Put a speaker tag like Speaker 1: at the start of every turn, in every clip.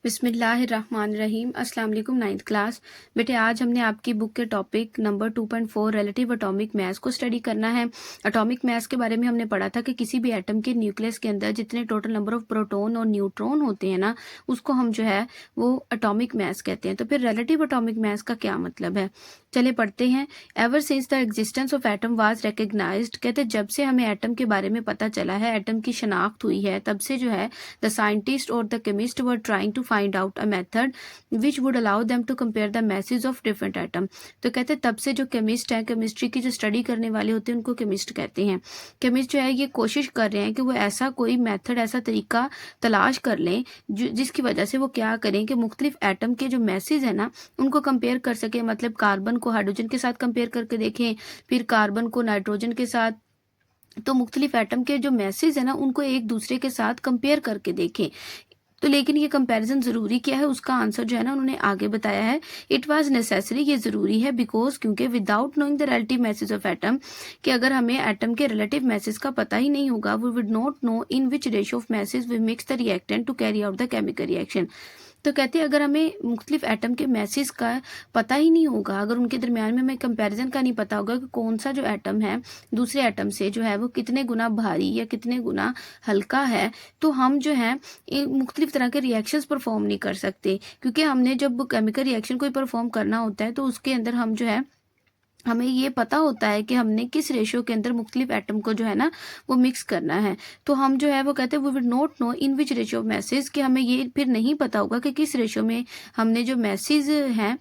Speaker 1: बिस्मिल्लाहिर्रहमानिर्रहीम। अस्सलाम वालेकुम नाइन्थ क्लास। बेटे आज हमने आपकी बुक के टॉपिक नंबर 2.4 रिलेटिव एटॉमिक मास को स्टडी करना है। एटॉमिक मास के बारे में हमने पढ़ा था कि किसी भी एटम के न्यूक्लियस के अंदर जितने टोटल नंबर ऑफ प्रोटॉन और न्यूट्रॉन होते हैं ना, उसको हम जो है वो एटॉमिक मास कहते हैं। तो फिर रिलेटिव एटॉमिक मास का क्या मतलब है, चले पढ़ते हैं। Ever since the existence of atom was recognised, कहते जब से हमें एटम के बारे में पता चला है, एटम की शनाख्त हुई है, तब से जो है द साइंटिस्ट और the chemist were trying to find out a method which would allow them to compare the masses of different atom. तो कहते तब से जो केमिस्ट है, केमिस्ट्री की जो स्टडी करने वाले होते हैं उनको केमिस्ट कहते हैं। केमिस्ट जो है ये कोशिश कर रहे हैं कि वो ऐसा कोई मेथड, ऐसा तरीका तलाश कर लें जिसकी वजह से वो क्या करें कि मुख्तलिफ एटम के जो मैसेज है ना उनको कंपेयर कर सके। मतलब कार्बन को हाइड्रोजन के साथ कंपेयर करके देखें, फिर कार्बन को नाइट्रोजन के साथ, तो मुख्तलिफ एटम के जो मैसेज है ना उनको एक दूसरे के साथ कंपेयर करके देखें। तो लेकिन ये कंपैरिजन ज़रूरी क्या है, उसका आंसर जो है ना उन्होंने आगे बताया है। इट वाज नेसेसरी, ये ज़रूरी है, बिकॉज क्योंकि without knowing the relative message of atom, कि अगर हमें एटम के रिलेटिव मैसेज का पता ही नहीं होगा, we would not know in which ratio of masses we mix the reactant to carry out the chemical reaction. तो कहते हैं अगर हमें मुख्तलिफ एटम के मैसेज का पता ही नहीं होगा, अगर उनके दरमियान में हमें कंपैरिजन का नहीं पता होगा कि कौन सा जो एटम है दूसरे एटम से जो है वो कितने गुना भारी या कितने गुना हल्का है, तो हम जो है मुख्तलिफ तरह के रिएक्शंस परफॉर्म नहीं कर सकते। क्योंकि हमने जब केमिकल रिएक्शन कोई परफॉर्म करना होता है तो उसके अंदर हम जो है हमें ये पता होता है कि हमने किस रेशियो के अंदर मुख्तलिफ एटम को जो है ना वो मिक्स करना है। तो हम जो है वो कहते हैं we will not know in which ratio of masses, कि हमें ये फिर नहीं पता होगा कि किस रेशियो में हमने जो मैसेज हैं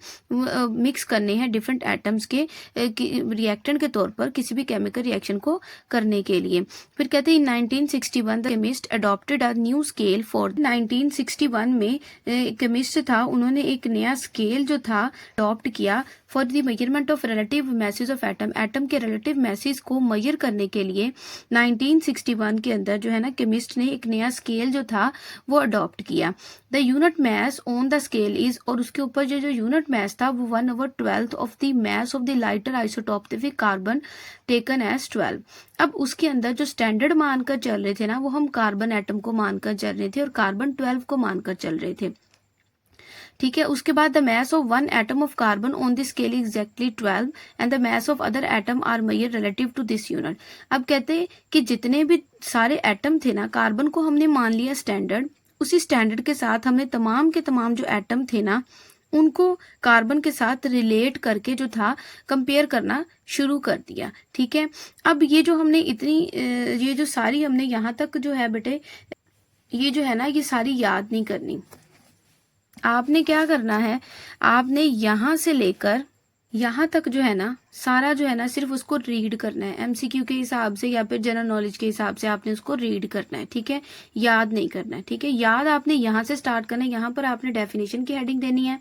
Speaker 1: मिक्स करने हैं डिफरेंट एटम्स के रिएक्टेंट के तौर पर किसी भी केमिकल रिएक्शन को करने के लिए। फिर कहते हैं इन 1961 the chemist adopted a new scale for 1961 में केमिस्ट था, उन्होंने एक नया स्केल जो था अडॉप्ट किया for the measurement of relative message of atom. Atom के रिलेटिव मैसेज को मेजर करने के लिए 1961 के अंदर जो है ना केमिस्ट ने एक नया स्केल जो था वो अडॉप्ट किया। The unit mass on the scale is, और उसके ऊपर जो यूनिट मास था वो 1/12 of the mass of the lighter isotope carbon taken as 12। अब उसके अंदर जो स्टैंडर्ड मानकर चल रहे थे ना वो हम कार्बन एटम को मानकर चल रहे थे और कार्बन 12 को मानकर चल रहे थे। ठीक है, उसके बाद the mass of one atom of carbon on this scale exactly 12 and the mass of other atom are measured relative to this unit. अब कहते हैं कि जितने भी सारे एटम थे ना, कार्बन को हमने मान लिया स्टैंडर्ड, उसी स्टैंडर्ड के साथ हमने तमाम के तमाम जो एटम थे ना उनको कार्बन के साथ रिलेट करके जो था कंपेयर करना शुरू कर दिया। ठीक है, अब ये जो हमने इतनी ये जो सारी हमने यहाँ तक जो है बेटे ये जो है ना ये सारी याद नहीं करनी। आपने क्या करना है, आपने यहाँ से लेकर यहाँ तक जो है ना सारा जो है ना सिर्फ उसको रीड करना है। एमसीक्यू के हिसाब से या फिर जनरल नॉलेज के हिसाब से आपने उसको रीड करना है। ठीक है, याद नहीं करना है। ठीक है, याद आपने यहाँ से स्टार्ट करना है। यहाँ पर आपने डेफिनेशन की हेडिंग देनी है।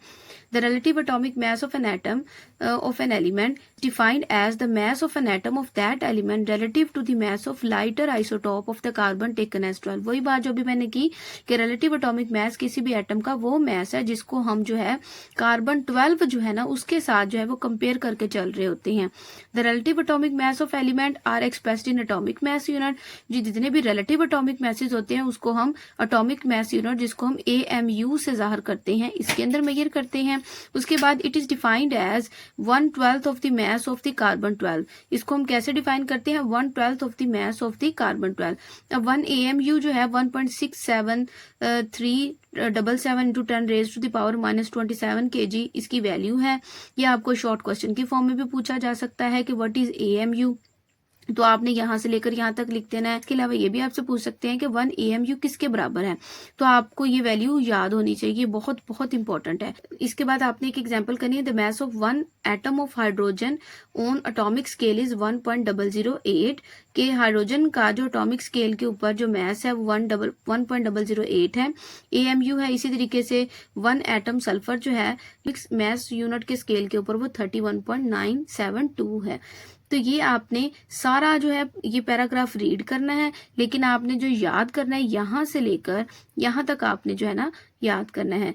Speaker 1: The relative atomic mass of an atom of an element defined as the mass of an atom of that element relative to the mass of lighter isotope of the carbon taken as 12। वही बात जो भी मैंने की कि relative atomic मास किसी भी atom का वो मास है जिसको हम जो है कार्बन 12 जो है ना उसके साथ जो है वो कंपेयर करके चल रहे होते हैं। The relative atomic mass of element are expressed in atomic mass unit. जो जितने भी रिलेटिव एटॉमिक मासेज होते हैं उसको हम एटॉमिक मास यूनिट, जिसको हम AMU से जाहिर करते हैं, इसके अंदर मेजर करते हैं। उसके बाद it is defined as 1/12 of the mass of the carbon 12। इसको हम कैसे डिफाइन करते हैं, 1/12 of the mass of the carbon 12। अब 1 AMU जो है 1.67377 into 10 raise to the power -27 kg इसकी वैल्यू है। यह आपको शॉर्ट क्वेश्चन की फॉर्म में भी पूछा जा सकता है कि व्हाट इज AMU, तो आपने यहाँ से लेकर यहाँ तक लिख देना है। इसके अलावा ये भी आपसे पूछ सकते हैं कि 1 AMU किसके बराबर है, तो आपको ये वैल्यू याद होनी चाहिए, बहुत बहुत इंपॉर्टेंट है। इसके बाद आपने एक एग्जांपल करनी है। The mass of one atom of hydrogen on atomic scale is 1.008, के हाइड्रोजन का जो एटॉमिक स्केल के ऊपर जो मास है वो 1.008 है। AMU है इसी तरीके से 1 एटम सल्फर जो है मास यूनिट के स्केल के ऊपर वो 31.972 है। तो ये आपने सारा जो है ये पैराग्राफ रीड करना है, लेकिन आपने जो याद करना है यहाँ से लेकर यहाँ तक आपने जो है ना याद करना है।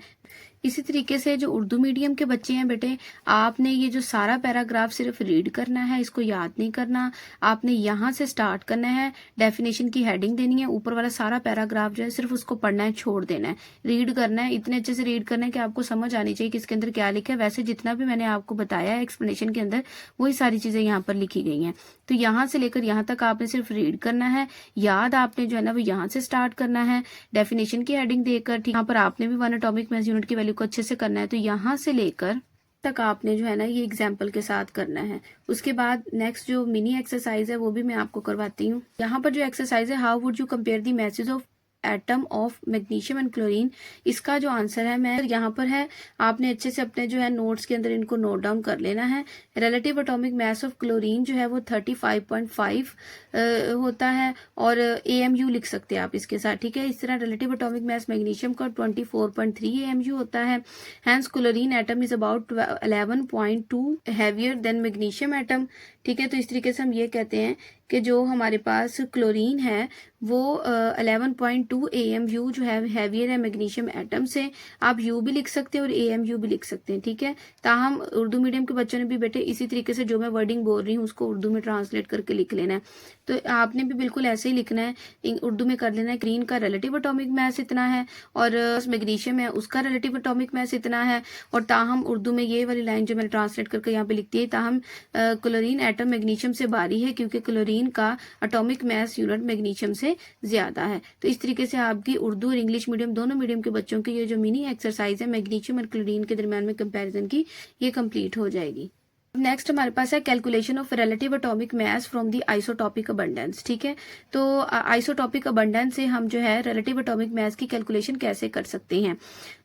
Speaker 1: इसी तरीके से जो उर्दू मीडियम के बच्चे हैं बेटे, आपने ये जो सारा पैराग्राफ सिर्फ रीड करना है, इसको याद नहीं करना। आपने यहाँ से स्टार्ट करना है, डेफिनेशन की हेडिंग देनी है, ऊपर वाला सारा पैराग्राफ जो है सिर्फ उसको पढ़ना है, छोड़ देना है। रीड करना है, इतने अच्छे से रीड करना है कि आपको समझ आनी चाहिए कि इसके अंदर क्या लिखा है। वैसे जितना भी मैंने आपको बताया है एक्सप्लेनेशन के अंदर, वही सारी चीजें यहाँ पर लिखी गई हैं। तो यहाँ से लेकर यहाँ तक आपने सिर्फ रीड करना है। याद आपने जो है ना वो यहाँ से स्टार्ट करना है, डेफिनेशन की हेडिंग देकर। ठीक, यहाँ पर आपने भी 1 एटॉमिक मास यूनिट की वैल्यू को अच्छे से करना है। तो यहाँ से लेकर तक आपने जो है ना ये एग्जाम्पल के साथ करना है। उसके बाद नेक्स्ट जो मिनी एक्सरसाइज है वो भी मैं आपको करवाती हूँ। यहाँ पर जो एक्सरसाइज है, how would you compare the masses of atom of magnesium and chlorine, इसका जो आंसर है मैं यहाँ पर है, आपने अच्छे से अपने जो है नोट्स के अंदर इनको नोट डाउन कर लेना है। Relative atomic mass of chlorine जो है वो 35.5 होता है, और AMU लिख सकते हैं आप इसके साथ। ठीक है, इस तरह रिलेटिव एटॉमिक मास मैग्नीशियम का 24.3 AMU होता है। Hence chlorine atom is about 11.2 heavier than magnesium atom. ठीक है, तो इस तरीके से हम ये कहते हैं कि जो हमारे पास क्लोरीन है वो 11.2 AMU जो है हैवियर है मैग्नीशियम एटम से। आप U भी लिख सकते हैं और AMU भी लिख सकते हैं। ठीक है, ताहम उर्दू मीडियम के बच्चों ने भी बेटे इसी तरीके से जो मैं वर्डिंग बोल रही हूँ उसको उर्दू में ट्रांसलेट करके लिख लेना है। तो आपने भी बिल्कुल ऐसे ही लिखना है, उर्दू में कर लेना है। ग्रीन का रिलेटिव एटॉमिक मास इतना है, और मैग्नीशियम है उसका रिलेटिव एटॉमिक मास इतना है। और ताहम उर्दू में ये वाली लाइन जो मैंने ट्रांसलेट करके यहाँ पे लिखती है, ताहम क्लोरीन एटम मैग्नीशियम से भारी है क्योंकि क्लोरीन का एटॉमिक मास यूनिट मैग्नीशियम से ज्यादा है। तो इस तरीके से आपकी उर्दू और इंग्लिश मीडियम दोनों मीडियम के बच्चों की ये जो मिनी एक्सरसाइज है मैग्नीशियम और क्लोरीन के दरमियान में कंपैरिजन की, ये कंप्लीट हो जाएगी। नेक्स्ट हमारे पास है calculation of relative atomic mass from the isotopic abundance. ठीक है, तो आइसोटॉपिक अबंडेंस से हम जो है रिलेटिव एटॉमिक मास की कैलकुलेशन कैसे कर सकते हैं।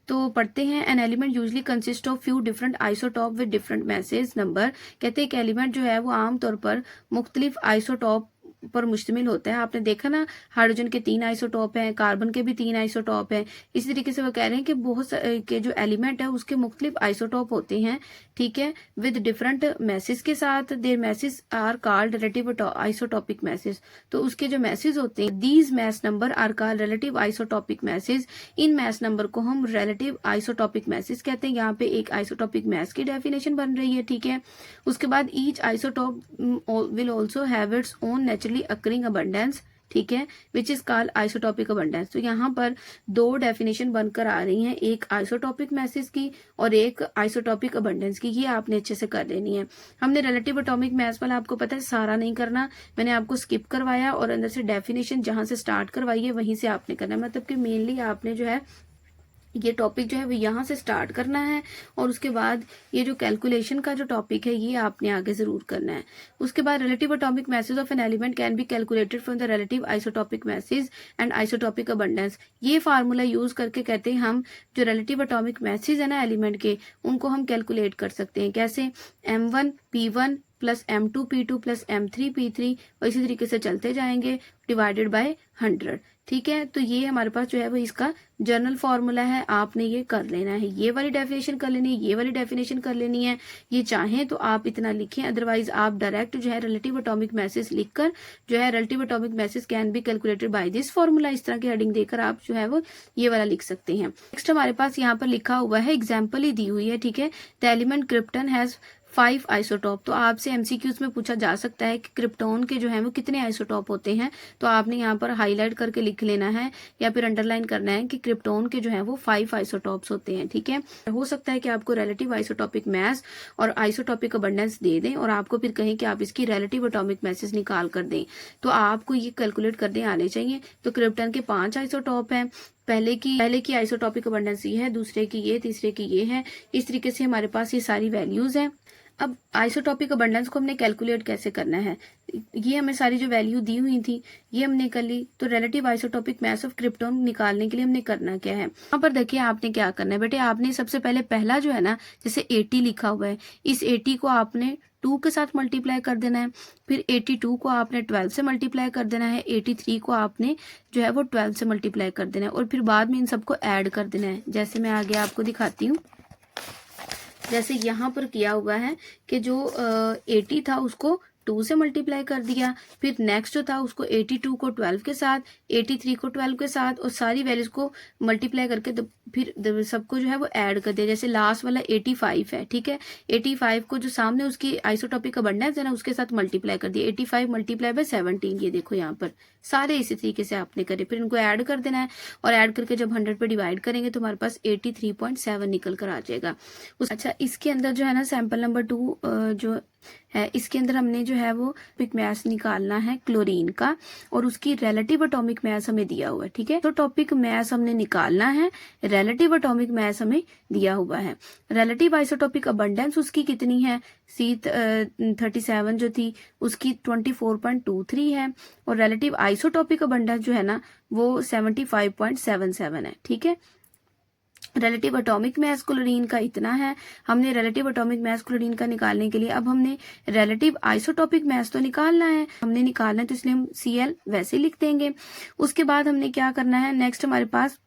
Speaker 1: तो पढ़ते हैं, an element usually consist of few different isotope with different message number. कहते हैं कि एलिमेंट जो है वो आमतौर पर मुख्तलिफ आइसोटॉप पर मुश्तमिल होता है। आपने देखा ना, हाइड्रोजन के 3 आइसोटॉप हैं, कार्बन के भी 3 आइसोटॉप हैं। इसी तरीके से वो कह रहे हैं कि बहुत के जो एलिमेंट है उसके मुख्तलिफ आइसोटॉप होते हैं। ठीक है, विद डिफरेंट मैसेज के साथ, their masses are called relative isotopic masses. तो उसके जो मैसेज होते हैं, these mass number are called relative isotopic masses. इन मैस नंबर को हम रिलेटिव आइसोटॉपिक मैसेज कहते हैं। यहाँ पे एक आइसोटॉपिक मैस की डेफिनेशन बन रही है। ठीक है, उसके बाद each isotope will also have its own naturally occurring abundance. ठीक है, which is called isotopic abundance. तो यहाँ पर 2 डेफिनेशन बनकर आ रही हैं, एक आइसोटॉपिक मैसेज की और एक आइसोटॉपिक अबंडेंस की। ये आपने अच्छे से कर लेनी है। हमने रिलेटिव एटॉमिक मास वाला आपको पता है सारा नहीं करना, मैंने आपको स्किप करवाया और अंदर से डेफिनेशन जहां से स्टार्ट करवाई है वहीं से आपने करना है। मतलब कि मेनली आपने जो है ये टॉपिक जो है वो यहाँ से स्टार्ट करना है, और उसके बाद ये जो कैलकुलेशन का जो टॉपिक है ये आपने आगे जरूर करना है। उसके बाद relative atomic message of an element can be calculated from the relative isotopic message and isotopic abundance. ये फार्मूला यूज करके कहते हैं हम जो रिलेटिव एटॉमिक मैसेज है ना एलिमेंट के, उनको हम कैलकुलेट कर सकते हैं। कैसे? M1P1 plus M2P2 plus M3P3, और इसी तरीके से चलते जाएंगे, डिवाइडेड बाय 100। ठीक है, तो ये हमारे पास जो है वो इसका जर्नल फॉर्मूला है, आपने ये कर लेना है। ये वाली डेफिनेशन कर लेनी है, ये वाली डेफिनेशन कर लेनी है। ये चाहें तो आप इतना लिखें, अदरवाइज आप डायरेक्ट जो है रिलेटिव एटॉमिक मैसेज लिखकर जो है relative atomic message can be calculated by this formula, इस तरह की हेडिंग देकर आप जो है वो ये वाला लिख सकते हैं। नेक्स्ट हमारे पास यहाँ पर लिखा हुआ है, एग्जाम्पल ही दी हुई है। ठीक है, the element krypton has 5 isotope. तो आपसे MCQs में पूछा जा सकता है कि क्रिप्टॉन के जो है वो कितने आइसोटॉप होते हैं। तो आपने यहाँ पर हाईलाइट करके लिख लेना है या फिर अंडरलाइन करना है कि क्रिप्टॉन के जो है वो 5 आइसोटॉप्स होते हैं। ठीक है, हो सकता है कि आपको रिलेटिव आइसोटॉपिक मास और आइसोटॉपिक अबंडेंस दे दें और आपको फिर कहें कि आप इसकी रिलेटिव एटॉमिक मैसेज निकाल कर दें, तो आपको ये कैलकुलेट करने आने चाहिए। तो क्रिप्टन के 5 आइसोटॉप हैं, पहले की आइसोटॉपिक अबंडेंस ये है, दूसरे की ये, तीसरे की ये है। इस तरीके से हमारे पास ये सारी वैल्यूज हैं। अब आइसोटॉपिक अबंडेंस को हमने कैलकुलेट कैसे करना है, ये हमें सारी जो वैल्यू दी हुई थी ये हमने कर ली। तो relative isotopic mass of krypton निकालने के लिए हमने करना क्या है, यहाँ पर देखिए आपने क्या करना है बेटे। आपने सबसे पहले पहला जो है ना, जैसे 80 लिखा हुआ है, इस 80 को आपने 2 के साथ मल्टीप्लाई कर देना है। फिर 82 को आपने 12 से मल्टीप्लाई कर देना है। 83 को आपने जो है वो 12 से मल्टीप्लाई कर देना है, और फिर बाद में इन सबको ऐड कर देना है। जैसे मैं आगे आपको दिखाती हूँ, जैसे यहाँ पर किया हुआ है कि जो 80 था उसको 2 से मल्टीप्लाई कर दिया, फिर नेक्स्ट जो था उसको 82 को 12 के साथ, 83 को 12 के साथ और सारी वैल्यूज को मल्टीप्लाई करके फिर सबको जो है वो ऐड कर दिया। जैसे लास्ट वाला 85 है, ठीक है, 85 को जो सामने उसकी आइसोटॉपिक अबंडेंस है ना उसके साथ मल्टीप्लाई कर दिया, 85 मल्टीप्लाई बाय 17, ये देखो यहाँ पर सारे इसी तरीके से आपने करे, फिर इनको ऐड कर देना है और ऐड करके जब 100 पे डिवाइड करेंगे तो हमारे पास 83.7 निकल कर आ जाएगा। अच्छा, इसके अंदर जो है ना सैंपल नंबर 2 जो है इसके अंदर हमने जो है वो टॉपिक मास निकालना है क्लोरीन का और उसकी रिलेटिव एटॉमिक मास हमें दिया हुआ है, ठीक है। तो टॉपिक मास हमने निकालना है, रिलेटिव एटॉमिक मास हमें दिया हुआ है। रिलेटिव आइसोटॉपिक अबंडेंस उसकी कितनी है, C37 जो थी उसकी 24.23 है और रिलेटिव आइसोटॉपिक अबंडेंस जो है ना वो 75.77 है, ठीक है। रिलेटिव एटॉमिक मास क्लोरीन का इतना है। हमने रिलेटिव एटॉमिक मास क्लोरीन का निकालने के लिए अब हमने रिलेटिव आइसोटॉपिक मास तो निकालना है, हमने निकालना है तो इसलिए हम Cl वैसे लिख देंगे। उसके बाद हमने क्या करना है, नेक्स्ट हमारे पास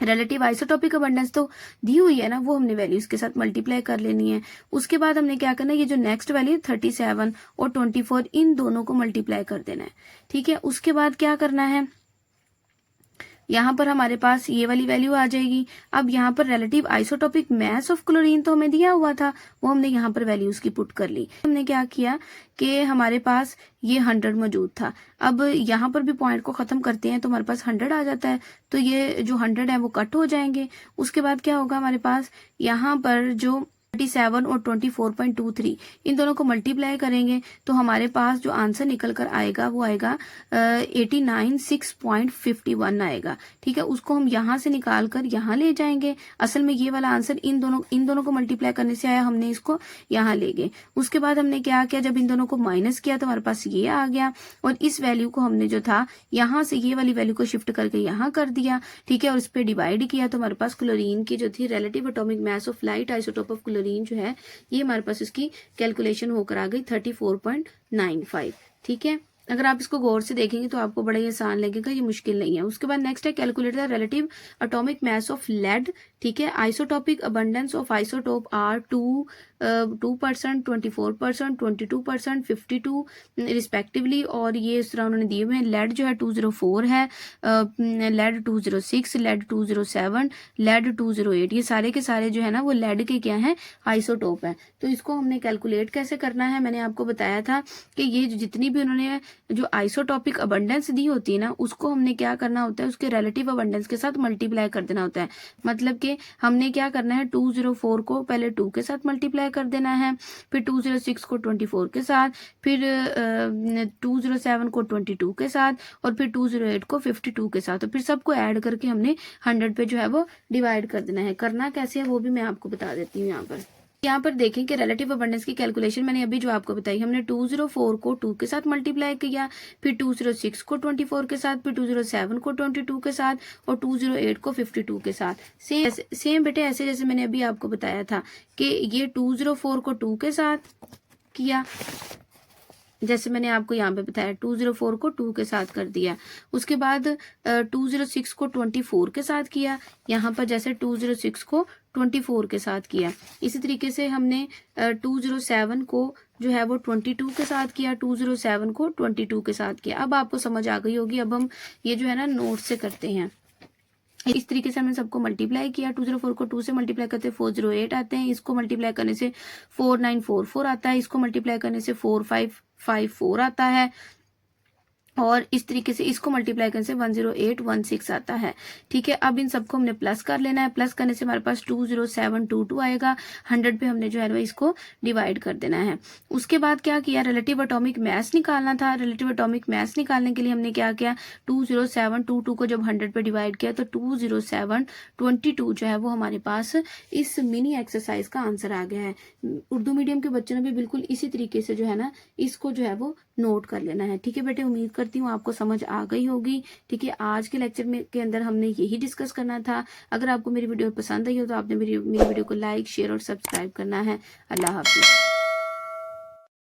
Speaker 1: रिलेटिव आइसोटॉपिक अबंडेंस तो दी हुई है ना, वो हमने वैल्यूज के साथ मल्टीप्लाई कर लेनी है। उसके बाद हमने क्या करना है, ये जो नेक्स्ट वैल्यू 37 और 24 इन दोनों को मल्टीप्लाई कर देना है, ठीक है। उसके बाद क्या करना है, यहाँ पर हमारे पास ये वाली वैल्यू आ जाएगी। अब यहाँ पर relative isotopic mass of chlorine तो हमें दिया हुआ था, वो हमने यहाँ पर वैल्यूज की पुट कर ली। हमने क्या किया कि हमारे पास ये 100 मौजूद था, अब यहाँ पर भी पॉइंट को खत्म करते हैं तो हमारे पास 100 आ जाता है, तो ये जो 100 है वो कट हो जाएंगे। उसके बाद क्या होगा, हमारे पास यहाँ पर जो 37 और 24.23 इन दोनों को मल्टीप्लाई करेंगे तो हमारे पास जो आंसर निकल कर आएगा वो आएगा 89.651 आएगा, ठीक है। उसको हम यहाँ से निकाल कर यहाँ ले जाएंगे। असल में ये वाला आंसर इन दोनों को मल्टीप्लाई करने से आया, हमने इसको यहाँ ले गए। उसके बाद हमने क्या किया, जब इन दोनों को माइनस किया तो हमारे पास ये आ गया और इस वैल्यू को हमने जो था यहाँ से ये वाली वैल्यू को शिफ्ट करके यहाँ कर दिया, ठीक है, और इस पे डिवाइड किया तो हमारे पास क्लोरीन की जो थी relative atomic mass of light isotope of chlorine जो है ये हमारे पास इसकी कैलकुलेशन होकर आ गई 34.95, ठीक है। अगर आप इसको गौर से देखेंगे तो आपको बड़ा ही आसान लगेगा, ये मुश्किल नहीं है। उसके बाद नेक्स्ट है calculate the relative atomic mass of lead, ठीक है। Isotopic abundance of isotope are 2%, 24%, 22%, 52 respectively, और ये इस तरह उन्होंने दिए हुए हैं। लेड जो है 204 है, लेड 206, लेड 207, लेड 208, ये सारे के सारे जो है ना वो लेड के क्या है, आइसोटोप है। तो इसको हमने कैलकुलेट कैसे करना है, मैंने आपको बताया था कि ये जितनी भी उन्होंने जो आइसोटॉपिक अबंडेंस दी होती है ना उसको हमने क्या करना होता है, उसके रिलेटिव अबंडेंस के साथ मल्टीप्लाई कर देना होता है। मतलब कि हमने क्या करना है, 204 को पहले 2 के साथ मल्टीप्लाई कर देना है, फिर 206 को 24 के साथ, फिर 207 को 22 के साथ और फिर 208 को 52 के साथ, तो फिर सबको ऐड करके हमने 100 पे जो है वो डिवाइड कर देना है। करना कैसे है वो भी मैं आपको बता देती हूँ। यहाँ पर देखें कि रिलेटिव अबंडेंस की कैलकुलेशन मैंने अभी जो आपको बताई, हमने 204 को 2 के साथ मल्टीप्लाई किया, फिर 206 को 24 के साथ, फिर 207 को 22 के साथ और 208 को 52 के साथ। सेम बेटे ऐसे जैसे मैंने अभी आपको बताया था कि ये 204 को 2 के साथ किया, जैसे मैंने आपको यहाँ पे बताया 204 को 2 के साथ कर दिया। उसके बाद 206 को 24 के साथ किया, यहाँ पर जैसे 206 को 24 के साथ किया। इसी तरीके से हमने 207 को जो है वो 22 के साथ किया, 207 को 22 के साथ किया। अब आपको समझ आ गई होगी। अब हम ये जो है ना नोट से करते हैं। इस तरीके से हमने सबको मल्टीप्लाई किया। 204 को 2 से मल्टीप्लाई करते 408 आते हैं, इसको मल्टीप्लाई करने से 4944 आता है, इसको मल्टीप्लाई करने से 4554 आता है और इस तरीके से इसको मल्टीप्लाई करने से 10816 आता है, ठीक है। अब इन सबको हमने प्लस कर लेना है। प्लस करने से हमारे पास 20722 आएगा। 100 पे हमने जो है इसको डिवाइड कर देना है। उसके बाद क्या किया, रिलेटिव एटॉमिक मास निकालना था। रिलेटिव एटॉमिक मास निकालने के लिए हमने क्या किया, 20722 को जब 100 पे डिवाइड किया तो 20722 जो है वो हमारे पास इस मिनी एक्सरसाइज का आंसर आ गया है। उर्दू मीडियम के बच्चों ने भी बिल्कुल इसी तरीके से जो है ना इसको जो है वो नोट कर लेना है, ठीक है बेटे। उम्मीद करती हूँ आपको समझ आ गई होगी, ठीक है। आज के लेक्चर में के अंदर हमने यही डिस्कस करना था। अगर आपको मेरी वीडियो पसंद आई हो तो आपने मेरी वीडियो को लाइक, शेयर और सब्सक्राइब करना है। अल्लाह हाफिज।